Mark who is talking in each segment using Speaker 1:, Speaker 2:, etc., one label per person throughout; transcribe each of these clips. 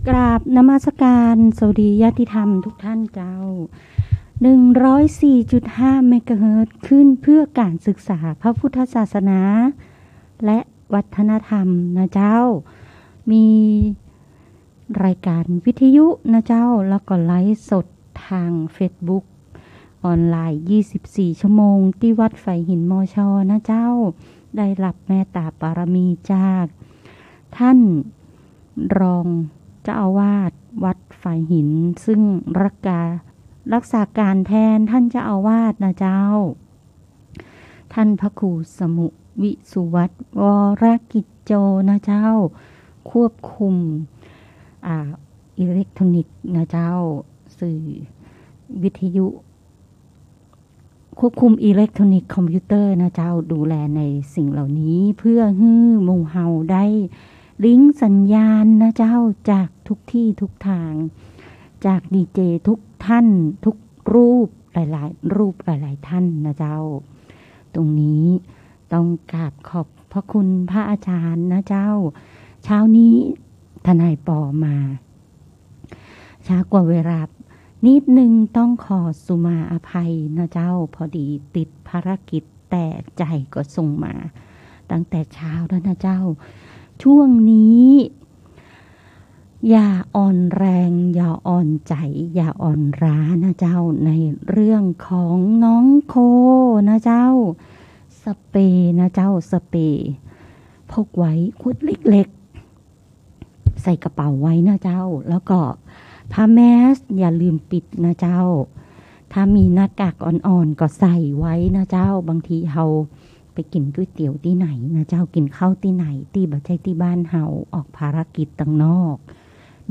Speaker 1: กราบนมัสการสวัสดีญาติธรรมทุกท่านเจ้า 104.5 เมกะเฮิรตซ์ขึ้นเพื่อการศึกษาพระพุทธศาสนาและวัฒนธรรมนะเจ้ามีรายการวิทยุนะเจ้าแล้วก็ไลฟ์สดทาง Facebook ออนไลน์24ชั่วโมงที่วัดไฟหินมอชอนะเจ้าได้รับเมตตาบารมีจากท่านรองเจ้าอาวาสวัดไฟหินซึ่งรักษาการแทนท่านเจ้าอาวาสนะเจ้าท่านพระครูสมุวิสุวัตรวรกิจโจนะเจ้าควบคุมอิเล็กทรอนิกส์นะเจ้าสื่อวิทยุควบคุมอิเล็กทรอนิกส์คอมพิวเตอร์นะเจ้าดูแลในสิ่งเหล่านี้เพื่อให้หมู่เฮาได้ลิงก์สัญญาณนะเจ้าจากทุกที่ทุกทางจากดีเจทุกท่านทุกรูปหลายๆรูปหลายๆท่านนะเจ้าตรงนี้ต้องกราบขอบพระคุณพระอาจารย์นะเจ้าเช้านี้ทนายปอมาช้ากว่าเวลานิดนึงต้องขอสุมาอภัยนะเจ้าพอดีติดภารกิจแต่ใจก็ส่งมาตั้งแต่เช้าแล้วนะเจ้าช่วงนี้อย่าอ่อนแรงอย่าอ่อนใจอย่าอ่อนร้านะเจ้าในเรื่องของน้องโคนะเจ้าสเปรย์นะเจ้าสเปรย์พกไว้ขวดเล็กๆใส่กระเป๋าไว้นะเจ้าแล้วก็ผ้าแมสอย่าลืมปิดนะเจ้าถ้ามีหน้ากากอ่อนๆก็ใส่ไว้นะเจ้าบางทีเฮาไปกินก๋วยเตี๋ยวที่ไหนนะเจ้ากินข้าวที่ไหนที่บ่ใช่ที่บ้านเฮาออกภารกิจต่างนอก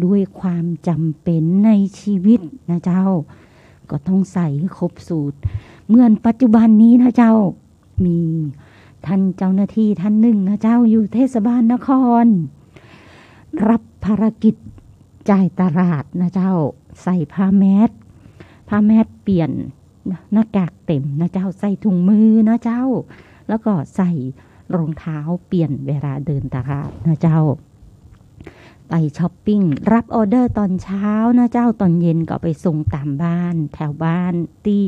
Speaker 1: ด้วยความจำเป็นในชีวิตนะเจ้าก็ต้องใส่ให้ครบสูตรเหมือนปัจจุบันนี้นะเจ้ามีท่านเจ้าหน้าที่ท่านหนึ่งนะเจ้าอยู่เทศบาลนครรับภารกิจจ่ายตลาดนะเจ้าใส่ผ้าแมสเปลี่ยนหน้ากากเต็มนะเจ้าใส่ถุงมือนะเจ้าแล้วก็ใส่รองเท้าเปลี่ยนเวลาเดินตลาดนะเจ้าไปช้อปปิ้งรับออเดอร์ตอนเช้านะเจ้าตอนเย็นก็ไปส่งตามบ้านแถวบ้านที่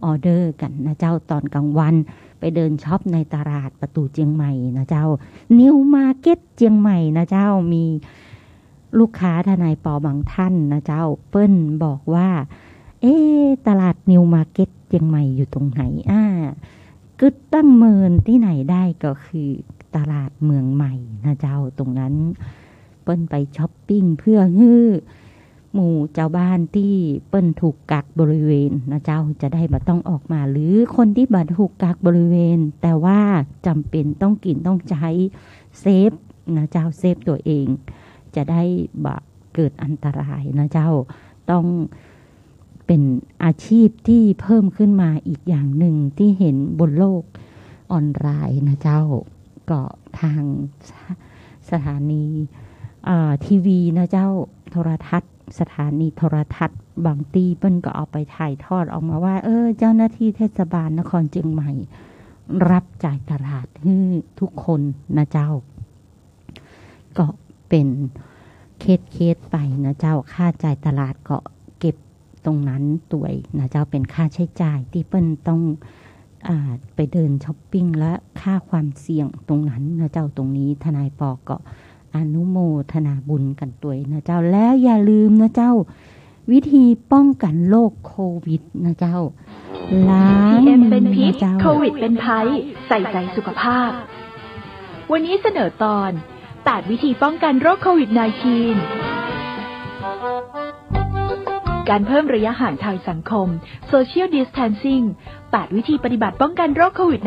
Speaker 1: ออเดอร์กันนะเจ้าตอนกลางวันไปเดินช็อปในตลาดประตูเจียงใหม่นะเจ้านิวมาร์เก็ตเจียงใหม่นะเจ้ามีลูกค้าทนายปอบางท่านนะเจ้าเปิ้ลบอกว่าตลาดนิวมาร์เก็ตเจียงใหม่อยู่ตรงไหนกึดตั้งเมินที่ไหนได้ก็คือตลาดเมืองใหม่นะเจ้าตรงนั้นเปิ้ลไปช้อปปิ้งเพื่อให้หมู่เจ้าบ้านที่เปิ้ลถูกกักบริเวณนะเจ้าจะได้บ่ต้องออกมาหรือคนที่บ่ถูกกักบริเวณแต่ว่าจำเป็นต้องกินต้องใช้เซฟนะเจ้าเซฟตัวเองจะได้บ่เกิดอันตรายนะเจ้าต้องเป็นอาชีพที่เพิ่มขึ้นมาอีกอย่างหนึ่งที่เห็นบนโลกออนไลน์นะเจ้าก็ทางสถานีทีวีนะเจ้าโทรทัศน์สถานีโทรทัศน์บางตีเปิ้นก็เอาไปถ่ายทอดออกมาว่าเจ้าหน้าที่เทศบาลนครเชียงใหม่รับจ่ายตลาดให้ทุกคนนะเจ้าก็เป็นเคสไปนะเจ้าค่าจ่ายตลาดก็เก็บตรงนั้นตัวนะเจ้าเป็นค่าใช้จ่ายที่เปิ้นต้องไปเดินช้อปปิ้งและค่าความเสี่ยงตรงนั้นนะเจ้าตรงนี้ทนายปอก็อนุโมทนาบุญกันตัวนะเจ้าแล้วอย่าลืมนะเจ้าวิธีป้องกันโรคโควิดนะเจ้าล้าง
Speaker 2: PM เป็นพิษโควิดเป็นภัยใส่ใจสุขภาพวันนี้เสนอตอน8วิธีป้องกันโรคโควิด -19 การเพิ่มระยะห่างทางสังคม Social Distancing 8 วิธีปฏิบัติป้องกันโรคโควิด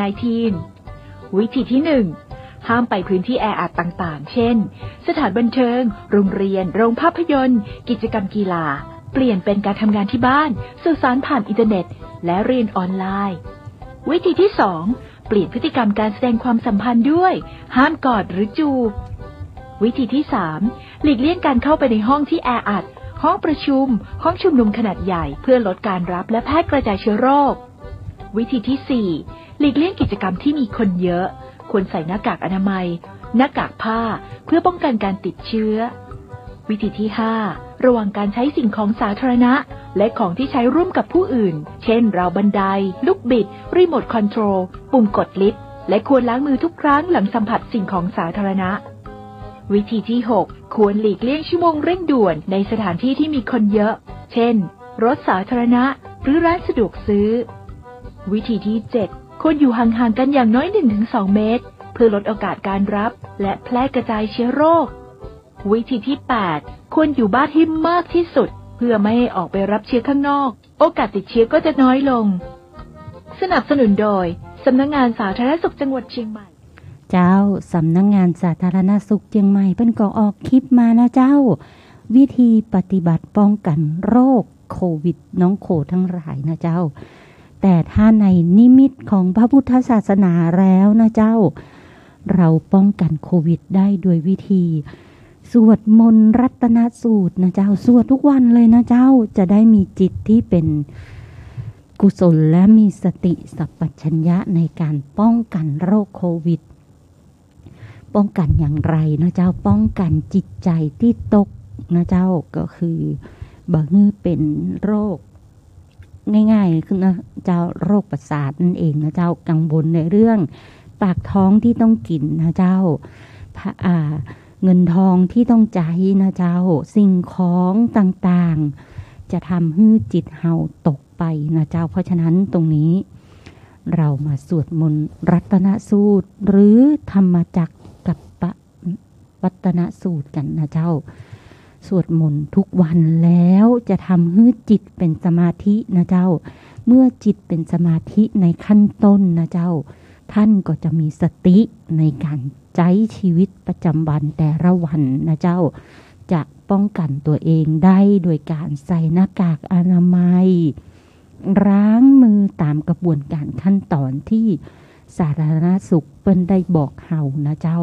Speaker 2: -19 วิธีที่ 1 ห้ามไปพื้นที่แออัดต่างๆเช่นสถานบันเทิงโรงเรียนโรงภาพยนตร์กิจกรรมกีฬาเปลี่ยนเป็นการทำงานที่บ้านสื่อสารผ่านอินเทอร์เน็ตและเรียนออนไลน์วิธีที่ 2 เปลี่ยนพฤติกรรมการแสดงความสัมพันธ์ด้วยห้ามกอดหรือจูบวิธีที่ 3 หลีกเลี่ยงการเข้าไปในห้องที่แออัดห้องประชุมห้องชุมนุมขนาดใหญ่เพื่อลดการรับและแพร่กระจายเชื้อโรควิธีที่ 4 หลีกเลี่ยงกิจกรรมที่มีคนเยอะควรใส่หน้ากากอนามัยหน้ากากผ้าเพื่อป้องกันการติดเชื้อ วิธีที่ 5 ระวังการใช้สิ่งของสาธารณะและของที่ใช้ร่วมกับผู้อื่นเช่นราวบันไดลูกบิดรีโมทคอนโทรลปุ่มกดลิฟต์และควรล้างมือทุกครั้งหลังสัมผัสสิ่งของสาธารณะวิธีที่ 6 ควรหลีกเลี่ยงชั่วโมงเร่งด่วนในสถานที่ที่มีคนเยอะเช่นรถสาธารณะหรือร้านสะดวกซื้อวิธีที่ 7 ควรอยู่ห่างๆกันอย่างน้อย 1-2 เมตรเพื่อลดโอกาสการรับและแพร่กระจายเชื้อโรควิธีที่ 8 ควรอยู่บ้านให้มากที่สุดเพื่อไม่ให้ออกไปรับเชื้อข้างนอกโอกาสติดเชื้อก็จะน้อยลงสนับสนุนโดยสำนักงานสาธารณสุขจังหวัดเชียงใหม่
Speaker 1: เจ้าสำนักงานสาธารณสุขเชียงใหม่เพิ่นก็ออกคลิปมานะเจ้าวิธีปฏิบัติป้องกันโรคโควิดน้องโคทั้งหลายนะเจ้าแต่ถ้าในนิมิตของพระพุทธศาสนาแล้วนะเจ้าเราป้องกันโควิดได้ด้วยวิธีสวดมนต์รัตนสูตรนะเจ้าสวดทุกวันเลยนะเจ้าจะได้มีจิตที่เป็นกุศลและมีสติสัพพัญญะในการป้องกันโรคโควิดป้องกันอย่างไรนะเจ้าป้องกันจิตใจที่ตกนะเจ้าก็คือบางทีเป็นโรคง่ายๆคือนะเจ้าโรคประสาทนั่นเองนะเจ้ากังวลในเรื่องปากท้องที่ต้องกินนะเจ้าเงินทองที่ต้องจ่ายนะเจ้าสิ่งของต่างๆจะทำให้จิตเฮาตกไปนะเจ้าเพราะฉะนั้นตรงนี้เรามาสวดมนต์รัตนสูตรหรือธรรมจักรกับวัตนสูตรกันนะเจ้าสวดมนต์ทุกวันแล้วจะทำให้จิตเป็นสมาธินะเจ้าเมื่อจิตเป็นสมาธิในขั้นต้นนะเจ้าท่านก็จะมีสติในการใช้ชีวิตประจำวันแต่ละวันนะเจ้าจะป้องกันตัวเองได้โดยการใส่หน้ากากอนามัยล้างมือตามกระบวนการขั้นตอนที่สาธารณสุขเปิ้นได้บอกเฮานะเจ้า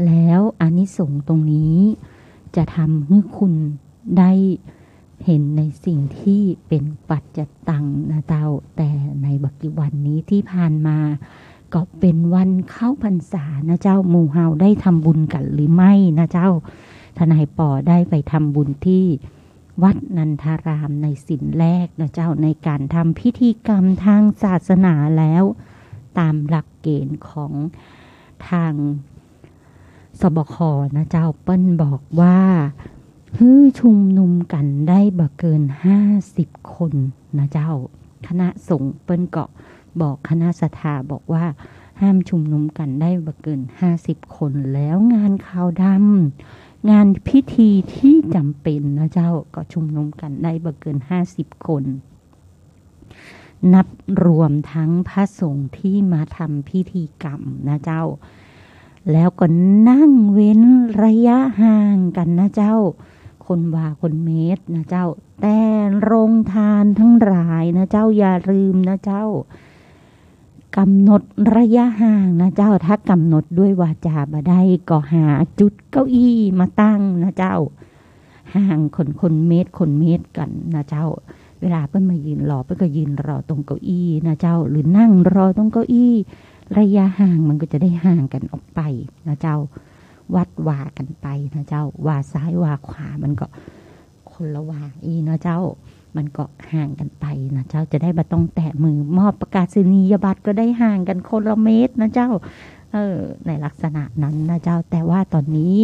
Speaker 1: แล้วอานิสงส์ตรงนี้จะทำให้คุณได้เห็นในสิ่งที่เป็นปัจจตังนะเจ้าแต่ในบักกิวันนี้ที่ผ่านมาก็เป็นวันเข้าพรรษานะเจ้าหมู่เฮาได้ทำบุญกันหรือไม่นะเจ้าทนายปอได้ไปทำบุญที่วัดนันทารามในศีลแรกนะเจ้าในการทำพิธีกรรมทางศาสนาแล้วตามหลักเกณฑ์ของทางสบคนะเจ้าเปิ้นบอกว่าฮื้อชุมนุมกันได้บ่เกิน50คนนะเจ้าคณะสงฆ์เปิ้นก็บอกคณะศรัทธาบอกว่าห้ามชุมนุมกันได้บ่เกิน50คนแล้วงานขาวดำงานพิธีที่จำเป็นนะเจ้าก็ชุมนุมกันได้บ่เกิน50คนนับรวมทั้งพระสงฆ์ที่มาทำพิธีกรรมนะเจ้าแล้วก็นั่งเว้นระยะห่างกันนะเจ้าคนว่าคนเมตรนะเจ้าแต่โรงทานทั้งหลายนะเจ้าอย่าลืมนะเจ้ากำหนดระยะห่างนะเจ้าถ้ากำหนดด้วยวาจาบ่ได้ก็หาจุดเก้าอี้มาตั้งนะเจ้าห่างคนเมตรกันนะเจ้าเวลาเพิ่นมายืนรอเพิ่นก็ยืนรอตรงเก้าอี้นะเจ้าหรือนั่งรอตรงเก้าอี้ระยะห่างมันก็จะได้ห่างกันออกไปนะเจ้าวัดว่ากันไปนะเจ้าว่าซ้ายว่าขวามันก็คนละว่านะเจ้ามันก็ห่างกันไปนะเจ้าจะได้บ่ต้องแตะมือมอบประกาศนียบัตรก็ได้ห่างกันคนละเมตรนะเจ้าในลักษณะนั้นนะเจ้าแต่ว่าตอนนี้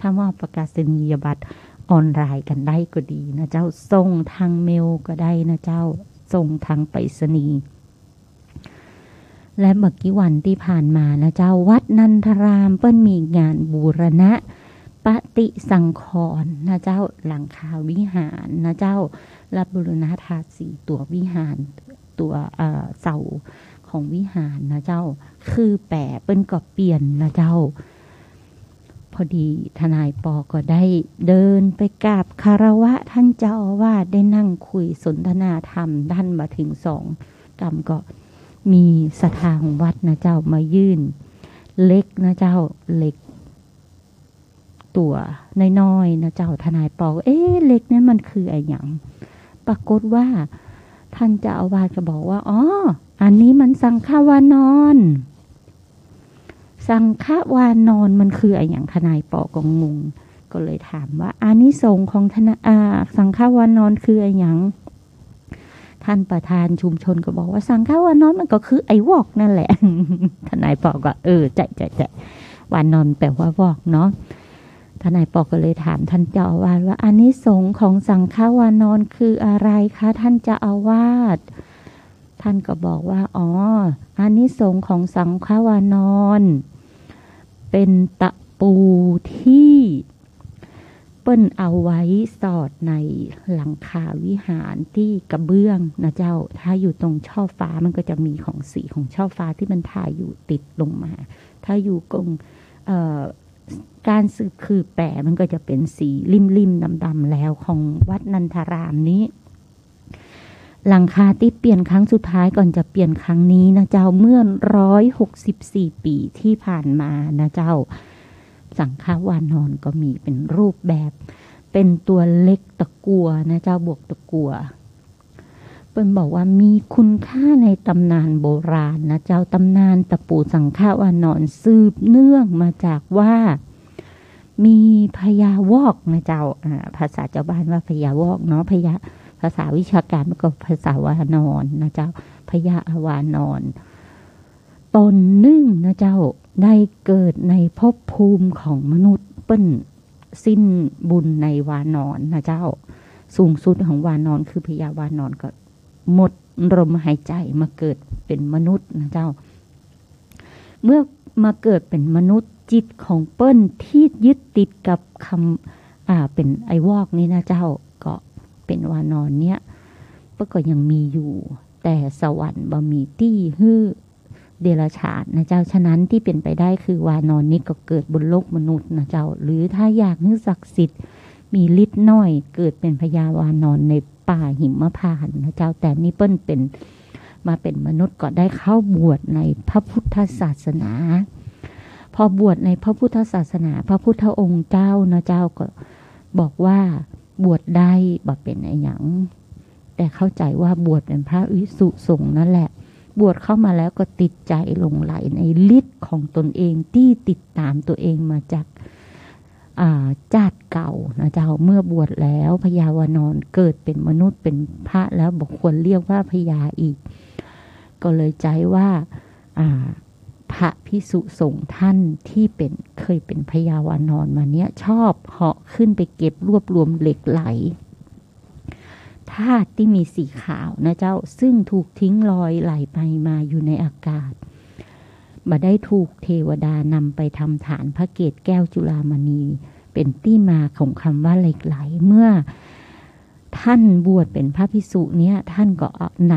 Speaker 1: ถ้ามอบประกาศนียบัตรออนไลน์กันได้ก็ดีนะเจ้าส่งทางเมลก็ได้นะเจ้าส่งทางไปรษณีย์และเมื่อกี้วันที่ผ่านมานะเจ้าวัดนันทรามเปิ้นมีงานบูรณะปฏิสังขรณ์นะเจ้าหลังคาวิหารนะเจ้าและบูรณะทาสีตัววิหารตัวเสาของวิหารนะเจ้าคือแปะเปิ้นก็เปลี่ยนนะเจ้าพอดีทนายปอก็ได้เดินไปกราบคารวะท่านเจ้าอาวาสได้นั่งคุยสนทนาธรรมด้านมาถึง2 กรรมก็มีศรัทธาของวัดนะเจ้ามายื่นเล็กนะเจ้าเล็กตัวน้อยๆนะเจ้าทนายปอเล็กนั้นมันคืออะไรอย่างปรากฏว่าท่านเจ้าอาวาสก็บอกว่าอ๋ออันนี้มันสังฆวานอนสังฆวานอนมันคืออะไรอย่างทนายปอก็งง ก็เลยถามว่าอานิสงส์ของสังฆวานอนคืออะไรอย่างท่านประธานชุมชนก็บอกว่าสังฆวานอนมันก็คือไอ้วอกนั่นแหละ ทนายปอก็ใจวานอนแปลว่าวอกเนาะทนายปอก็เลยถามท่านเจ้าอาวาสว่าอานิสงส์ของสังฆวานอนคืออะไรคะท่านเจ้าอาวาสท่านก็บอกว่าอานิสงส์ของสังฆวานอนเป็นตะปูที่เปิ้นเอาไว้สอดในหลังคาวิหารที่กระเบื้องนะเจ้าถ้าอยู่ตรงช่อฟ้ามันก็จะมีของสีของช่อฟ้าที่มันถ่ายอยู่ติดลงมาถ้าอยู่ตรงการสืบคือแปะมันก็จะเป็นสีริมๆดำๆแล้วของวัดนันทารามนี้หลังคาที่เปลี่ยนครั้งสุดท้ายก่อนจะเปลี่ยนครั้งนี้นะเจ้าเมื่อ164 ปีที่ผ่านมานะเจ้าสังฆวานอนก็มีเป็นรูปแบบเป็นตัวเล็กตะกั่วนะเจ้าบวกตะกั่วเปิ้นบอกว่ามีคุณค่าในตำนานโบราณนะเจ้าตำนานตะปูสังฆวานอนสืบเนื่องมาจากว่ามีพญาวอกนะเจ้าภาษาเจ้าบ้านว่าพญาวอกเนาะภาษาวิชาการมันก็ภาษาวานอนนะเจ้าพญาวานอนตนนึ่งนะเจ้าได้เกิดในภพภูมิของมนุษย์เปิ้นสิ้นบุญในวานอนนะเจ้าสูงสุดของวานอนคือพญาวานอนก็หมดลมหายใจมาเกิดเป็นมนุษย์นะเจ้าเมื่อมาเกิดเป็นมนุษย์จิตของเปิ้นที่ยึดติดกับคำเป็นไอวอกนี่นะเจ้าก็เป็นวานอนเนี้ยก็ยังมีอยู่แต่สวรรค์บ่มีที่ฮื้อเดรัจฉานนะเจ้าฉะนั้นที่เป็นไปได้คือวานอนนี้ก็เกิดบนโลกมนุษย์นะเจ้าหรือถ้าอยากให้ศักดิ์สิทธิ์มีฤทธิ์น้อยเกิดเป็นพญาวานอนในป่าหิมพานต์นะเจ้าแต่นี่เปิ้นเป็นมาเป็นมนุษย์ก็ได้เข้าบวชในพระพุทธศาสนาพอบวชในพระพุทธศาสนาพระพุทธองค์เจ้านะเจ้าก็บอกว่าบวชได้บ่เป็นอะไรหยังแต่เข้าใจว่าบวชเป็นพระภิกษุสงฆ์นั่นแหละบวชเข้ามาแล้วก็ติดใจหลงไหลในฤทธิ์ของตนเองที่ติดตามตัวเองมาจากชาติเก่านะเจ้าเมื่อบวชแล้วพญาวานอนเกิดเป็นมนุษย์เป็นพระแล้วบอกควรเรียกว่าพญาอีกก็เลยใจว่าพระภิกษุสงฆ์ท่านที่เคยเป็นพญาวานอนมาเนี้ยชอบเหาะขึ้นไปเก็บรวบรวมเหล็กไหลธาตุที่มีสีขาวนะเจ้าซึ่งถูกทิ้งลอยไหลไปมาอยู่ในอากาศมาได้ถูกเทวดานำไปทำฐานพระเกศแก้วจุฬามณีเป็นที่มาของคำว่าเหล็กไหลเมื่อท่านบวชเป็นพระภิกษุเนี้ยท่านก็น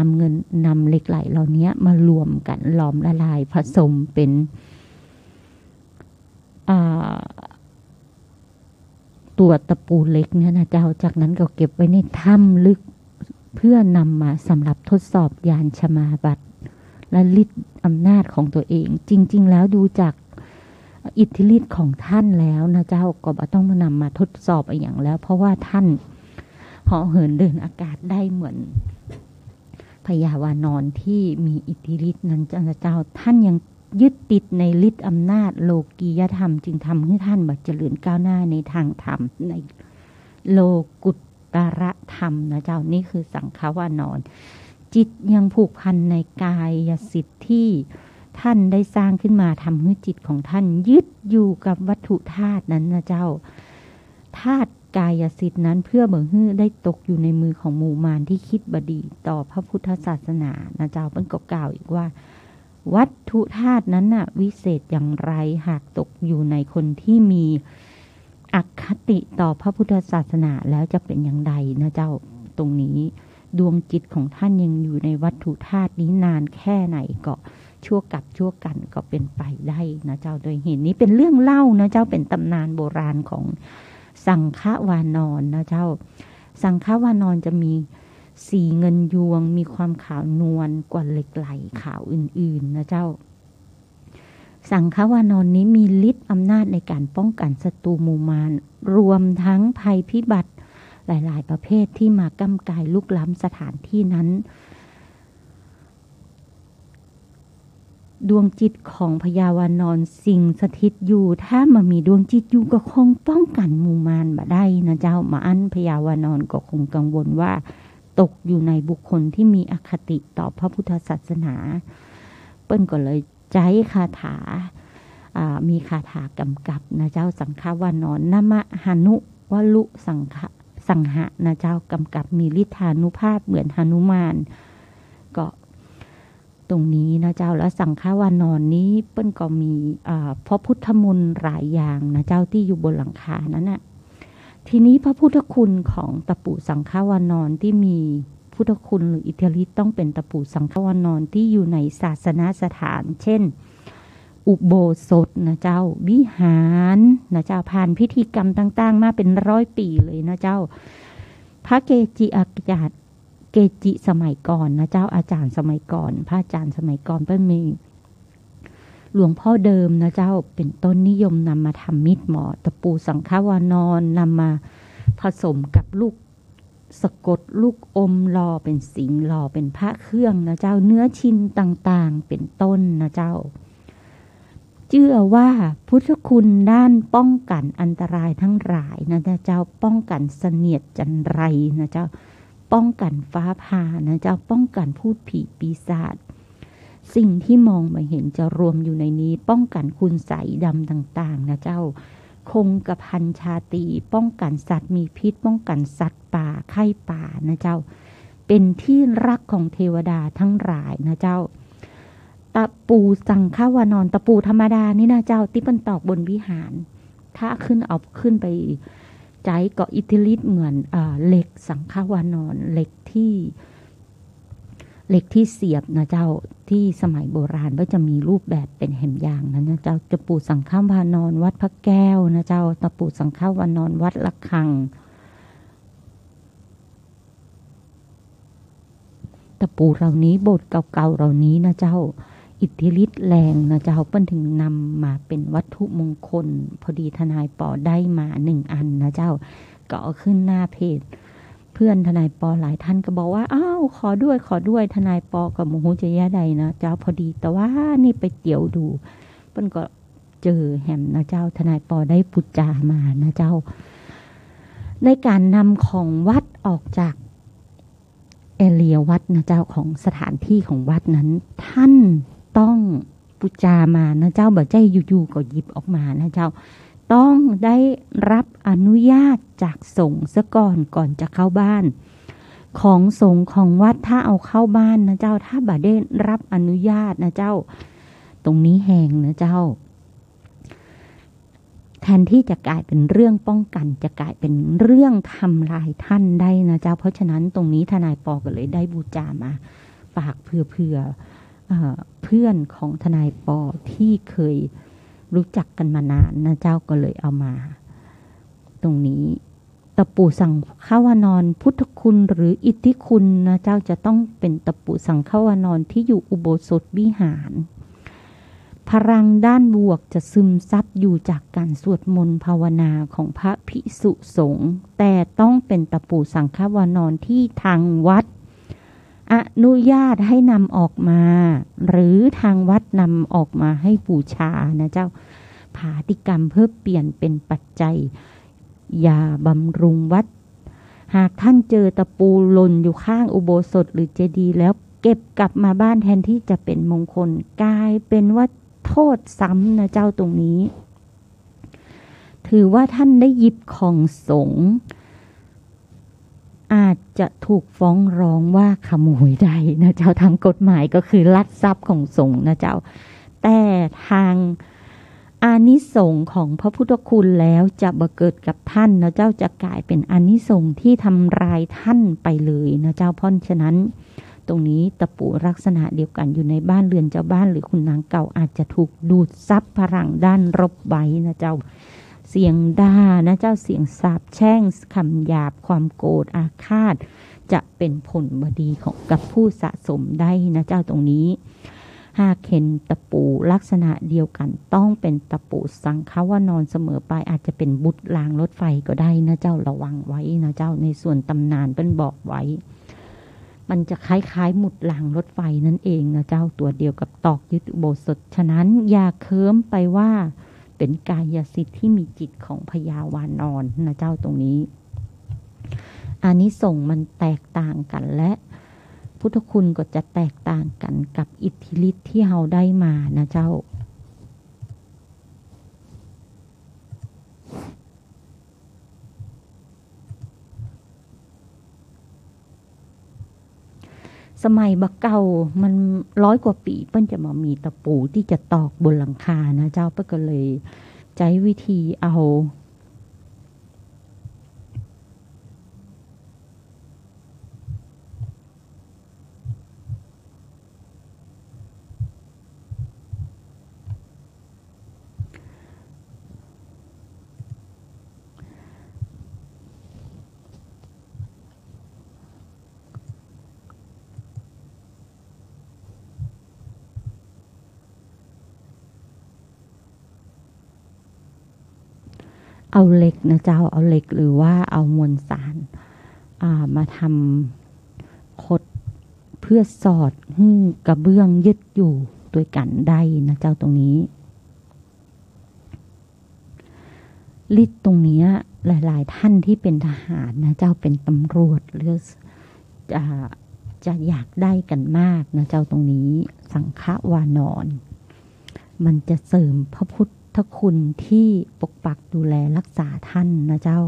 Speaker 1: ำเหล็กไหลเหล่านี้มารวมกันหลอมละลายผสมเป็นตัวตะปูเล็กเนี่ยนะเจ้าจากนั้นก็เก็บไว้ในถ้ำลึกเพื่อนำมาสำหรับทดสอบญาณชมาบัติและฤทธิ์อำนาจของตัวเองจริงๆแล้วดูจากอิทธิฤทธิ์ของท่านแล้วนะเจ้าก็บ่ต้องมานำมาทดสอบอะไรอย่างแล้วเพราะว่าท่านเหาะเหินเดินอากาศได้เหมือนพญาวานอนที่มีอิทธิฤทธิ์นั้นนะเจ้าท่านยังยึดติดในฤทธิ์อำนาจโลกียธรรมจึงทำให้ท่านเจริญก้าวหน้าในทางธรรมในโลกุตตรธรรมนะเจ้านี่คือสังฆวานอนจิตยังผูกพันในกายสิทธิ์ที่ท่านได้สร้างขึ้นมาทำให้จิตของท่านยึดอยู่กับวัตถุธาตุนั้นนะเจ้าธาตุกายสิทธิ์นั้นเพื่อเบิ่งฮื้อได้ตกอยู่ในมือของหมู่มารที่คิดบดีต่อพระพุทธศาสนานะเจ้าเพิ่นก็กล่าวอีกว่าวัตถุธาตุนั้นน่ะวิเศษอย่างไรหากตกอยู่ในคนที่มีอคติต่อพระพุทธศาสนาแล้วจะเป็นอย่างไรนะเจ้าตรงนี้ดวงจิตของท่านยังอยู่ในวัตถุธาตุนี้นานแค่ไหนก็ชั่วกับชั่วกันก็เป็นไปได้นะเจ้าโดยเหตุนี้เป็นเรื่องเล่านะเจ้าเป็นตำนานโบราณของสังฆวานอนนะเจ้าสังฆวานอนจะมีสีเงินยวงมีความขาวนวลกว่าเหล็กไหลขาวอื่นๆนะเจ้าสังฆวานอนนี้มีฤทธิ์อำนาจในการป้องกันศัตรูหมู่มารรวมทั้งภัยพิบัติหลายๆประเภทที่มาก้ำกายลุกล้ำสถานที่นั้น ดวงจิตของพญาวานอนสิงสถิตอยู่ถ้ามามีดวงจิตอยู่ก็คงป้องกันหมู่มารบ่ได้นะเจ้ามาอั้นพญาวานอนก็คงกังวลว่าตกอยู่ในบุคคลที่มีอคติต่อพระพุทธศาสนาเปิ้นก็เลยใจคาถามีคาถากำกับนะเจ้าสังฆวานอนนมะหานุวลุสังหะนะเจ้ากำกับมีฤทธานุภาพเหมือนหนุมานก็ตรงนี้นะเจ้าแล้วสังฆวานอนนี้เปิ้นก็มีพระพุทธมนต์หลายอย่างนะเจ้าที่อยู่บนหลังคานั้นน่ะทีนี้พระพุทธคุณของตะปูสังฆวานอนที่มีพุทธคุณหรืออิทธิฤทธิ์ต้องเป็นตะปูสังฆวานอนที่อยู่ในศาสนสถานเช่นอุโบสถนะเจ้าวิหารนะเจ้าผ่านพิธีกรรมต่างๆมาเป็น100 ปีเลยนะเจ้าพระเกจิอาจารย์เกจิสมัยก่อนนะเจ้าอาจารย์สมัยก่อนพระอาจารย์สมัยก่อนเพิ่นมีหลวงพ่อเดิมนะเจ้าเป็นต้นนิยมนำมาทำมิตรหมอตะปูสังฆวานอนนำมาผสมกับลูกสะกดลูกอมหล่อเป็นสิงห์หล่อเป็นพระเครื่องนะเจ้าเนื้อชิ้นต่างๆเป็นต้นนะเจ้าเชื่อว่าพุทธคุณด้านป้องกันอันตรายทั้งหลายนะเจ้าป้องกันเสนียดจันไรนะเจ้าป้องกันฟ้าผ่านะเจ้าป้องกันพูดผีปีศาจสิ่งที่มองไม่เห็นจะรวมอยู่ในนี้ป้องกันคุณไสยดำต่างๆนะเจ้าคงกระพันชาตรีป้องกันสัตว์มีพิษป้องกันสัตว์ป่าไข้ป่านะเจ้าเป็นที่รักของเทวดาทั้งหลายนะเจ้าตะปูสังฆวานอนตะปูธรรมดานี่นะเจ้าที่เป็นตอกบนวิหารถ้าขึ้นไปใจเกาะอิทธิฤทธิ์เหมือนเหล็กสังฆวานอนเหล็กที่เสียบนะเจ้าที่สมัยโบราณก็จะมีรูปแบบเป็นแหมยางนะเจ้าตะปูสังฆวานอนวัดพระแก้วนะเจ้าตะปูสังฆวานอนวัดละคังตะปูเหล่านี้โบสถ์เก่าๆเหล่านี้นะเจ้าอิทธิฤทธิ์แรงนะเจ้าเปิ้นถึงนำมาเป็นวัตถุมงคลพอดีทนายปอได้มา1 อันนะเจ้าก็เอาขึ้นหน้าเพจเพื่อนทนายปอหลายท่านก็บอกว่าอ้าวขอด้วยทนายปอกับโมโหจะแย่ใดนะเจ้าพอดีแต่ว่านี่ไปเตี่ยวดูเปิ้นก็เจอแหมนะเจ้าทนายปอได้ปุจจามานะเจ้าในการนำของวัดออกจากเอเรียวัดนะเจ้าของสถานที่ของวัดนั้นท่านต้องปุจจามานะเจ้าบ่ใจอยู่ๆก็หยิบออกมานะเจ้าต้องได้รับอนุญาตจากสงฆ์ซะก่อนจะเข้าบ้านของสงฆ์ของวัดถ้าเอาเข้าบ้านนะเจ้าถ้าบ่ได้รับอนุญาตนะเจ้าตรงนี้แหงนะเจ้าแทนที่จะกลายเป็นเรื่องป้องกันจะกลายเป็นเรื่องทำลายท่านได้นะเจ้าเพราะฉะนั้นตรงนี้ทนายปอก็เลยได้บูชามาฝากเพื่อเพื่อนของทนายปอที่เคยรู้จักกันมานานนะเจ้าก็เลยเอามาตรงนี้ตะปูสังฆวานอนพุทธคุณหรืออิทธิคุณนะเจ้าจะต้องเป็นตะปูสังฆวานอนที่อยู่อุโบสถวิหารพลังด้านบวกจะซึมซับอยู่จากการสวดมนต์ภาวนาของพระภิกษุสงฆ์แต่ต้องเป็นตะปูสังฆวานอนที่ทางวัดอนุญาตให้นำออกมาหรือทางวัดนำออกมาให้บูชานะเจ้าผาติกรรมเพื่อเปลี่ยนเป็นปัจจัยยาบำรุงวัดหากท่านเจอตะปูหล่นอยู่ข้างอุโบสถหรือเจดีย์แล้วเก็บกลับมาบ้านแทนที่จะเป็นมงคลกลายเป็นว่าโทษซ้ำนะเจ้าตรงนี้ถือว่าท่านได้หยิบของสงฆ์อาจจะถูกฟ้องร้องว่าขโมยได้นะเจ้าทางกฎหมายก็คือลักทรัพย์ของสงฆ์นะเจ้าแต่ทางอานิสงส์ของพระพุทธคุณแล้วจะบังเกิดกับท่านนะเจ้าจะกลายเป็นอานิสงส์ที่ทำลายท่านไปเลยนะเจ้าเพราะฉะนั้นตรงนี้ตะปูลักษณะเดียวกันอยู่ในบ้านเรือนเจ้าบ้านหรือคุณนางเก่าอาจจะถูกดูดซับพลังด้านลบไว้นะเจ้าเสียงด่านะเจ้าเสียงสาปแช่งคำหยาบความโกรธอาฆาตจะเป็นผลบดีของกับผู้สะสมได้นะเจ้าตรงนี้หากเห็นตะปูลักษณะเดียวกันต้องเป็นตะปูสังฆวานอนเสมอไปอาจจะเป็นบุตรรางรถไฟก็ได้นะเจ้าระวังไว้นะเจ้าในส่วนตำนานเป็นบอกไว้ มันจะคล้ายๆหมุดรางรถไฟนั่นเองนะเจ้าตัวเดียวกับตอกยึดอุโบสถฉะนั้นอย่าเคิ้มไปว่าเป็นกายสิทธิ์ที่มีจิตของพญาวานอนนะเจ้าตรงนี้อานิสงส์มันแตกต่างกันและพุทธคุณก็จะแตกต่างกันกับอิทธิฤทธิ์ที่เราได้มานะเจ้าสมัยบักเก่ามัน100 กว่าปีเปิ้นจะมามีตะปูที่จะตอกบนหลังคานะเจ้าเปิ้นก็เลยใช้วิธีเอาเหล็กนะเจ้าเอาเหล็กหรือว่าเอามวลสารมาทำคดเพื่อสอดให้กระเบื้องยึดอยู่ด้วยกันได้นะเจ้าตรงนี้ฤทธิ์ตรงนี้หลายๆท่านที่เป็นทหารนะเจ้าเป็นตำรวจหรือจะอยากได้กันมากนะเจ้าตรงนี้สังฆวานอนมันจะเสริมพระพุทธคุณที่ปกปักดูแลรักษาท่านนะเจ้า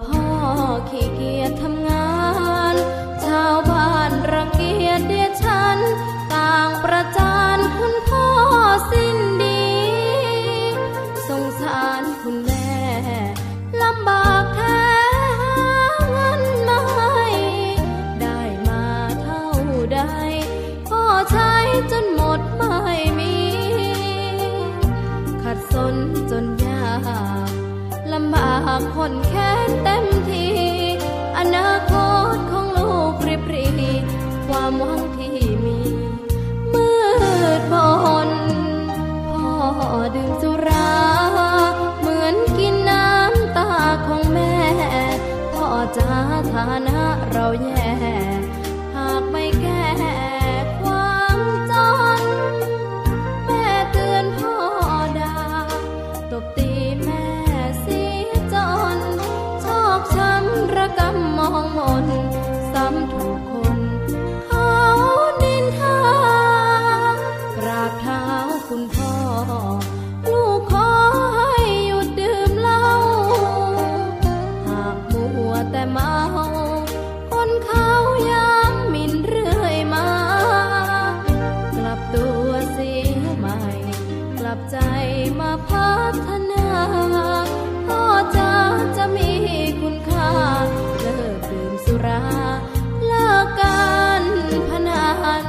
Speaker 3: พ่อขี้เกียจทำงานชาวบ้านรังเกียจเดียฉันต่างประจานคุณพ่อสิ้นดีสงสารคุณแม่ลำบากแท้หาเงินมาให้ได้มาเท่าใดพ่อใช้จนหมดไม่มีขัดสนจนยากลำบากคนแค้นเต็มทีอนาคตของลูกริบหรี่ความหวังที่มีมืดมนพ่อดื่มสุราเหมือนกินน้ำตาของแม่พ่อจ๋าฐานะเราแย่หากไม่แก้ความจนแม่เตือนพ่อด่าตบตีแม่ช้ำระกำมองมนซ้ำถูกคนเขานินทากราบเท้าคุณพ่อลูกขอให้หยุดดื่มเหล้าหากมัวแต่เมาคนเขาย้ำหมิ่นเรื่อยมากลับตัวเสียใหม่กลับใจมาพัฒนาพ่อจะมีคุณค่าเลิกดื่มสุราเลิกการพนัน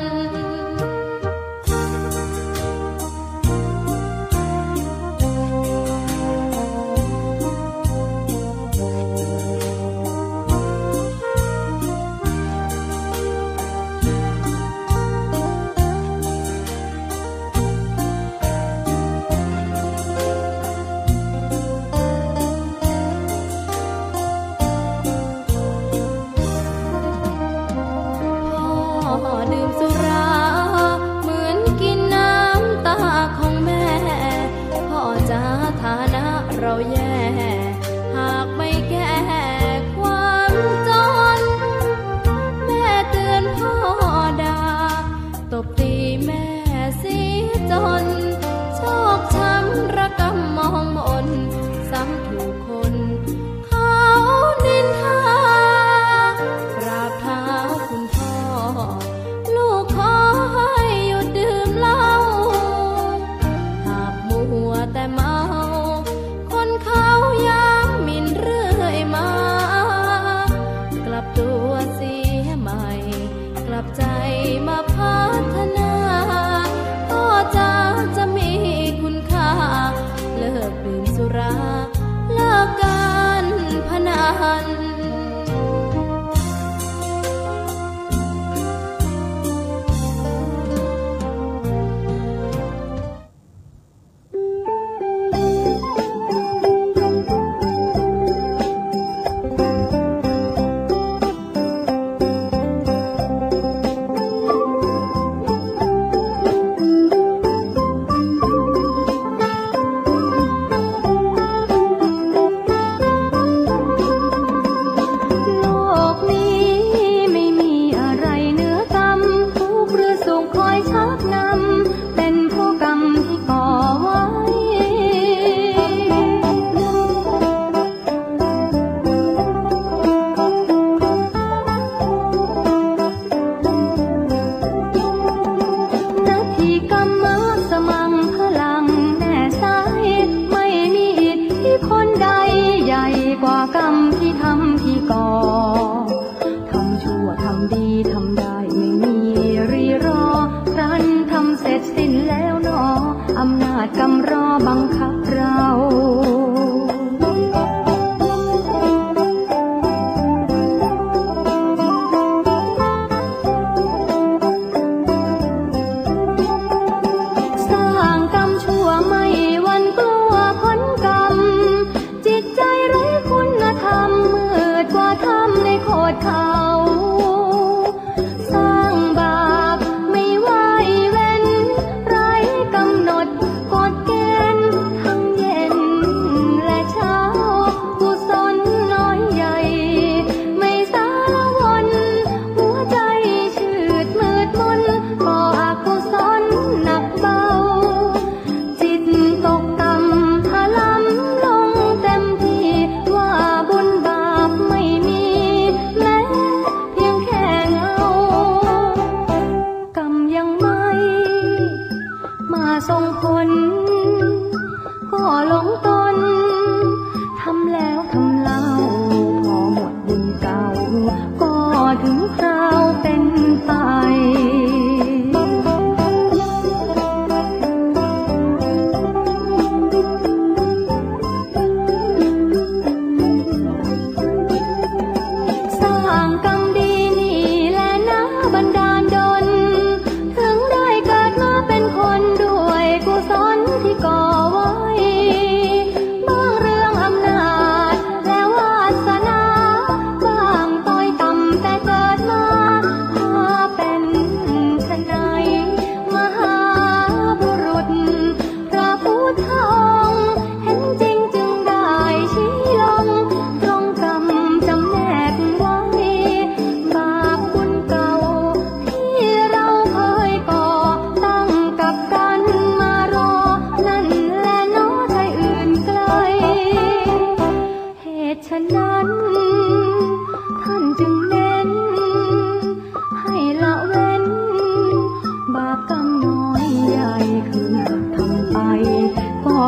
Speaker 3: บังคับเรา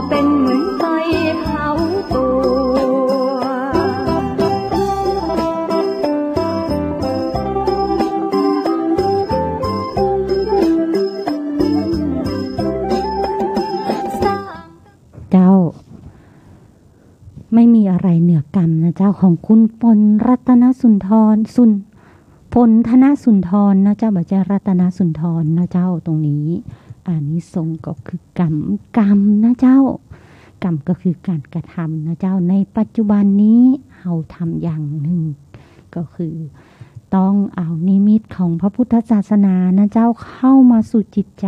Speaker 3: เป็นเหมือนไฟเผาตัว
Speaker 1: เจ้าไม่มีอะไรเหนือกรรมนะเจ้าของคุณพลรัตนสุนทรพลธนสุนทรนะเจ้าบัจเจรัตนสุนทรนะเจ้าตรงนี้อานิสงส์ก็คือกรรมนะเจ้ากรรมก็คือการกระทำนะเจ้าในปัจจุบันนี้เราทำอย่างหนึ่งก็คือต้องเอานิมิตของพระพุทธศาสนานะเจ้าเข้ามาสู่จิตใจ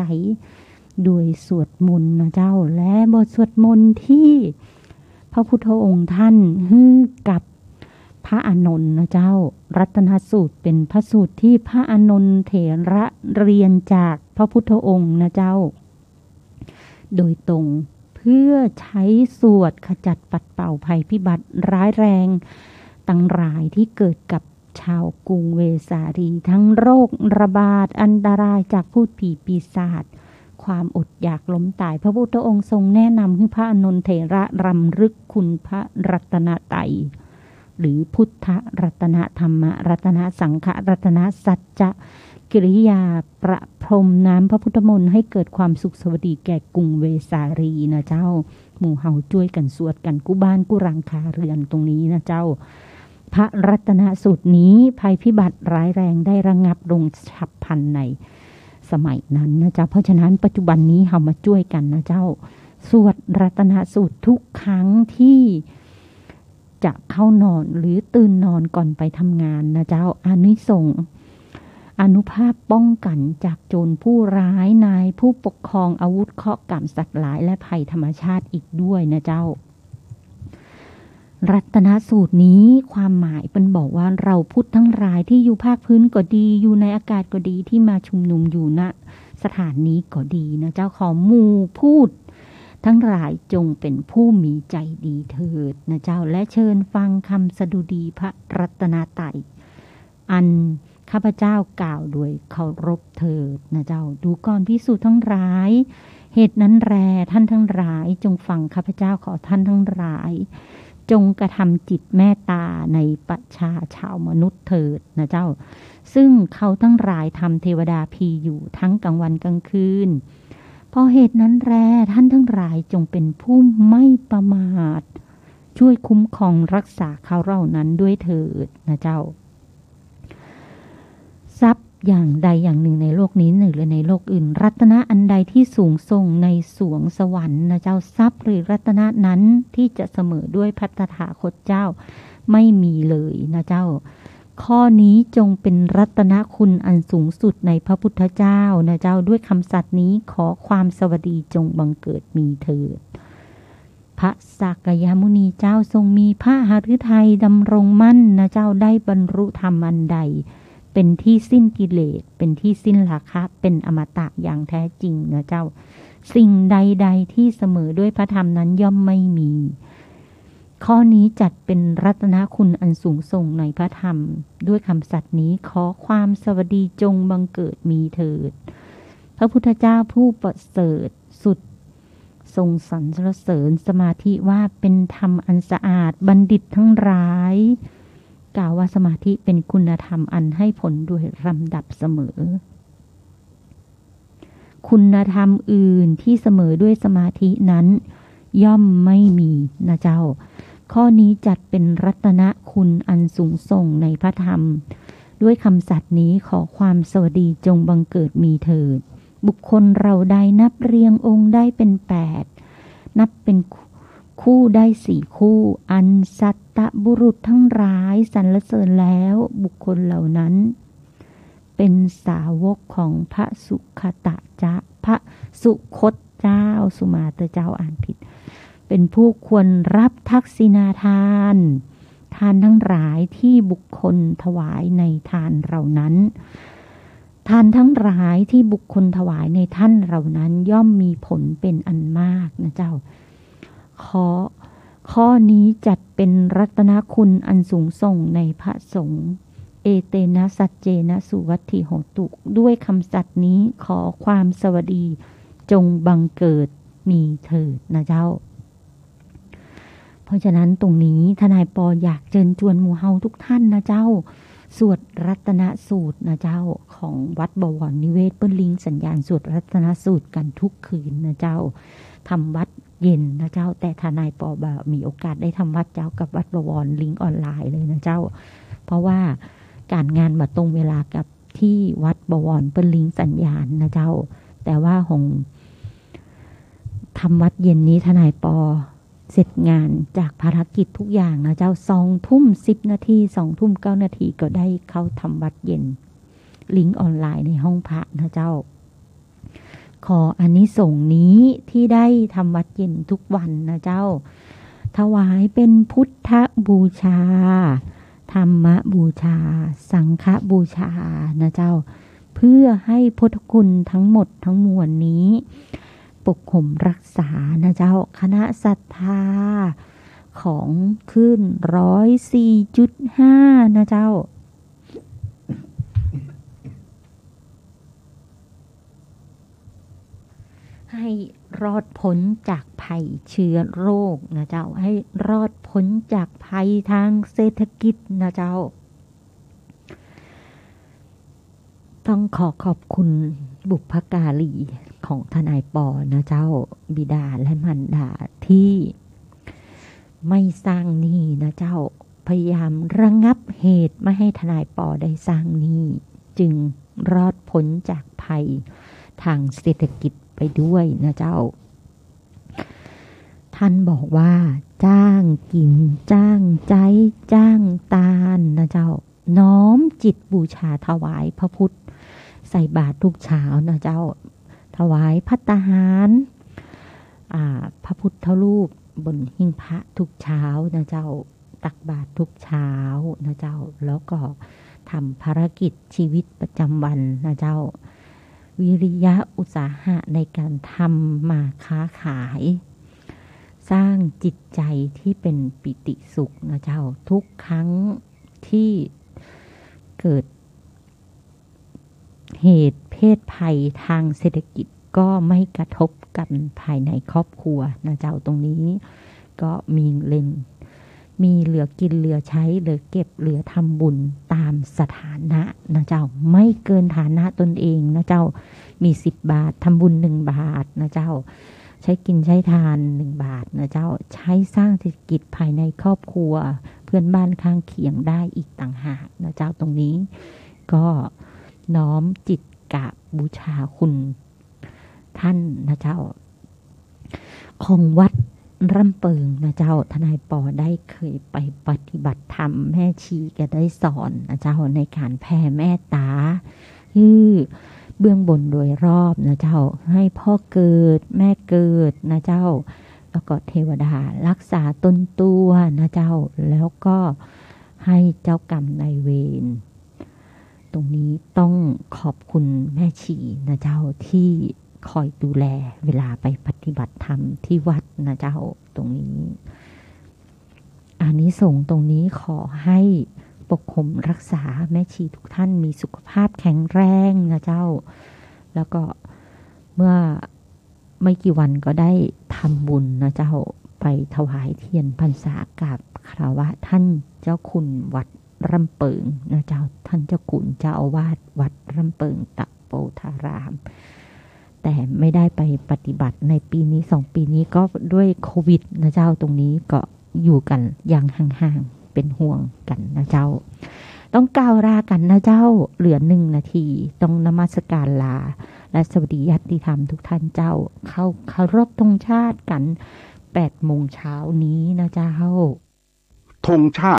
Speaker 1: โดยสวดมนต์นะเจ้าและบทสวดมนต์ที่พระพุทธองค์ท่านให้กับพระอานนท์นะเจ้ารัตนสูตรเป็นพระสูตรที่พระอานนท์เถระเรียนจากพระพุทธองค์นะเจ้าโดยตรงเพื่อใช้สวดขจัดปัดเป่าภัยพิบัติร้ายแรงต่างหลายที่เกิดกับชาวกรุงเวสาลีทั้งโรคระบาดอันตรายจากพูดผีปีศาจความอดอยากล้มตายพระพุทธองค์ทรงแนะนำให้พระอานนท์เถระรำลึกคุณพระรัตนตรัยหรือพุทธรัตนธรรมรัตนสังฆรัตนสัจจะกิริยาประพรมน้ำพระพุทธมนต์ให้เกิดความสุขสวัสดีแก่กรุงเวสาลีนะเจ้าหมู่เฮาช่วยกันสวดกันกู้บ้านกู้รังคาเรือนตรงนี้นะเจ้าพระรัตนสูตรนี้ภัยพิบัติร้ายแรงได้ระงับลงฉับพลันในสมัยนั้นนะเจ้าเพราะฉะนั้นปัจจุบันนี้เฮามาช่วยกันนะเจ้าสวดรัตนสูตรทุกครั้งที่จะเข้านอนหรือตื่นนอนก่อนไปทำงานนะเจ้าอานิสงส์อนุภาพป้องกันจากโจรผู้ร้ายนายผู้ปกครองอาวุธเคราะห์กรรมสัตว์หลายและภัยธรรมชาติอีกด้วยนะเจ้ารัตนสูตรนี้ความหมายเป็นบอกว่าเราพุทธทั้งหลายที่อยู่ภาคพื้นก็ดีอยู่ในอากาศก็ดีที่มาชุมนุมอยู่ณสถานนี้ก็ดีนะเจ้าขอหมู่พูดทั้งหลายจงเป็นผู้มีใจดีเถิดนะเจ้าและเชิญฟังคำสดุดีพระรัตนตรัยอันข้าพเจ้ากล่าวโดยเคารพเถิดนะเจ้าดูก่อนภิกษุทั้งหลายเหตุนั้นแลท่านทั้งหลายจงฟังข้าพเจ้าขอท่านทั้งหลายจงกระทำจิตเมตตาในประชาชาวมนุษย์เถิดนะเจ้าซึ่งเขาทั้งหลายทำเทวดาพีอยู่ทั้งกลางวันกลางคืน เพราะเหตุนั้นแลท่านทั้งหลายจงเป็นผู้ไม่ประมาทช่วยคุ้มครองรักษาเขาเหล่านั้นด้วยเถิดนะเจ้าทรัพย์อย่างใดอย่างหนึ่งในโลกนี้หรือในโลกอื่นรัตนะอันใดที่สูงส่งในสวงสวรรค์นะเจ้าทรัพย์หรือรัตนะนั้นที่จะเสมอด้วยพระตถาคตเจ้าไม่มีเลยนะเจ้าข้อนี้จงเป็นรัตนคุณอันสูงสุดในพระพุทธเจ้านะเจ้าด้วยคำสัตย์นี้ขอความสวัสดีจงบังเกิดมีเถิดพระสักยมุนีเจ้าทรงมีพระหฤทัยดำรงมั่นนะเจ้าได้บรรลุธรรมอันใดเป็นที่สิ้นกิเลสเป็นที่สิ้นราคะเป็นอมตะอย่างแท้จริงนะเจ้าสิ่งใดๆที่เสมอด้วยพระธรรมนั้นย่อมไม่มีข้อนี้จัดเป็นรัตนคุณอันสูงส่งในพระธรรมด้วยคำสัตย์นี้ขอความสวัสดีจงบังเกิดมีเถิดพระพุทธเจ้าผู้ประเสริฐสุดทรงสรรเสริญสมาธิว่าเป็นธรรมอันสะอาดบัณฑิตทั้งหลายกล่าวว่าสมาธิเป็นคุณธรรมอันให้ผลโดยลำดับเสมอคุณธรรมอื่นที่เสมอด้วยสมาธินั้นย่อมไม่มีนะเจ้าข้อนี้จัดเป็นรัตนคุณอันสูงส่งในพระธรรมด้วยคำสัตย์นี้ขอความสวัสดีจงบังเกิดมีเถิดบุคคลเราใดนับเรียงองค์ได้เป็น8นับเป็นคู่ได้4คู่อันสัตตบุรุษทั้งหลายสรรเสริญแล้วบุคคลเหล่านั้นเป็นสาวกของพระสุคตะพระสุคตเจ้าสุมาเตเจ้าอ่านผิดเป็นผู้ควรรับทักษิณาทานทั้งหลายที่บุคคลถวายในทานเหล่านั้นทานทั้งหลายที่บุคคลถวายในท่านเหล่านั้นย่อมมีผลเป็นอันมากนะเจ้าข้อนี้จัดเป็นรัตนคุณอันสูงส่งในพระสงฆ์เอเตนะสัจเจนะสุวัตถิโหตุด้วยคำสัตย์นี้ขอความสวัสดีจงบังเกิดมีเถิดนะเจ้าเพราะฉะนั้นตรงนี้ทนายปออยากเชิญชวนหมู่เฮาทุกท่านนะเจ้าสวดรัตนสูตรนะเจ้าของวัดบวรนิเวศเปิ้ลลิงสัญญาณสวดรัตนสูตรกันทุกคืนนะเจ้าทำวัดเย็นนะเจ้าแต่ทนายปอแบบมีโอกาสได้ทำวัดเจ้ากับวัดบวรลิงออนไลน์เลยนะเจ้าเพราะว่าการงานมาตรงเวลากับที่วัดบวรเปิ้ลลิงสัญญาณนะเจ้าแต่ว่าของทำวัดเย็นนี้ทนายปอเสร็จงานจากภารกิจทุกอย่างนะเจ้า20:10 นาที20:09 นาทีก็ได้เข้าทำวัดเย็นลิงก์ออนไลน์ในห้องพระนะเจ้าขออานิสงส์นี้ที่ได้ทำวัดเย็นทุกวันนะเจ้าถวายเป็นพุทธบูชาธรรมบูชาสังฆบูชานะเจ้าเพื่อให้พุทธคุณทั้งหมดทั้งมวลนี้ปกข่มรักษานะเจ้าคณะศรัทธาของขึ้น104.5นะเจ้าให้รอดพ้นจากภัยเชื้อโรคนะเจ้าให้รอดพ้นจากภัยทางเศรษฐกิจนะเจ้าต้องขอบคุณบุพการีของทนายปอนะเจ้าบิดาและมารดาที่ไม่สร้างหนี้นะเจ้าพยายามระงับเหตุไม่ให้ทนายปอได้สร้างหนี้จึงรอดพ้นจากภัยทางเศรษฐกิจไปด้วยนะเจ้าท่านบอกว่าจ้างกินจ้างใจจ้างตาลนะเจ้าน้อมจิตบูชาถวายพระพุทธใส่บาตรทุกเช้านะเจ้าถวายภัตตาหารพระพุทธรูปบนหิ้งพระทุกเช้านะเจ้าตักบาตรทุกเช้านะเจ้าแล้วก็ทำภารกิจชีวิตประจำวันนะเจ้าวิริยะอุตสาหะในการทำมาค้าขายสร้างจิตใจที่เป็นปิติสุขนะเจ้าทุกครั้งที่เกิดเหตุเพศภัยทางเศรษฐกิจก็ไม่กระทบกันภายในครอบครัวนะเจ้าตรงนี้ก็มีเล็ง มีเหลือกินเหลือใช้เหลือเก็บเหลือทำบุญตามสถานะนะเจ้าไม่เกินฐานะตนเองนะเจ้ามี10 บาททำบุญ1 บาทนะเจ้าใช้กินใช้ทาน1 บาทนะเจ้าใช้สร้างเศรษฐกิจภายในครอบครัวเพื่อนบ้านข้างเคียงได้อีกต่างหากนะเจ้าตรงนี้ก็น้อมจิตกราบบูชาคุณท่านนะเจ้าของวัดร่ำเปิงนะเจ้าทนายปอได้เคยไปปฏิบัติธรรมแม่ชีก็ได้สอนนะเจ้าในการแผ่เมตตาเบื้องบนโดยรอบนะเจ้าให้พ่อเกิดแม่เกิดนะเจ้าแล้วก็เทวดารักษาต้นตัวนะเจ้าแล้วก็ให้เจ้ากรรมนายเวรตรงนี้ต้องขอบคุณแม่ชีนะเจ้าที่คอยดูแลเวลาไปปฏิบัติธรรมที่วัดนะเจ้าตรงนี้อานิสงส์ตรงนี้ขอให้ปกคลุมรักษาแม่ชีทุกท่านมีสุขภาพแข็งแรงนะเจ้าแล้วก็เมื่อไม่กี่วันก็ได้ทำบุญนะเจ้าไปถวายเทียนพรรษากับคารวะท่านเจ้าคุณวัดร่ำเปิงนะเจ้าท่านเจ้าคุณเจ้าอาวาสวัดร่ำเปิงตะโปธารามแต่ไม่ได้ไปปฏิบัติในปีนี้2 ปีนี้ก็ด้วยโควิดนะเจ้าตรงนี้ก็อยู่กันอย่างห่างๆเป็นห่วงกันนะเจ้าต้องกล่าวลากันนะเจ้าเหลือ1 นาทีต้องนมัสการลาและสวัสดีญาติธรรมทุกท่านเจ้าเข้าเคารพธงชาติกัน8 โมงเช้านี้นะเจ้า
Speaker 4: ธงชาติ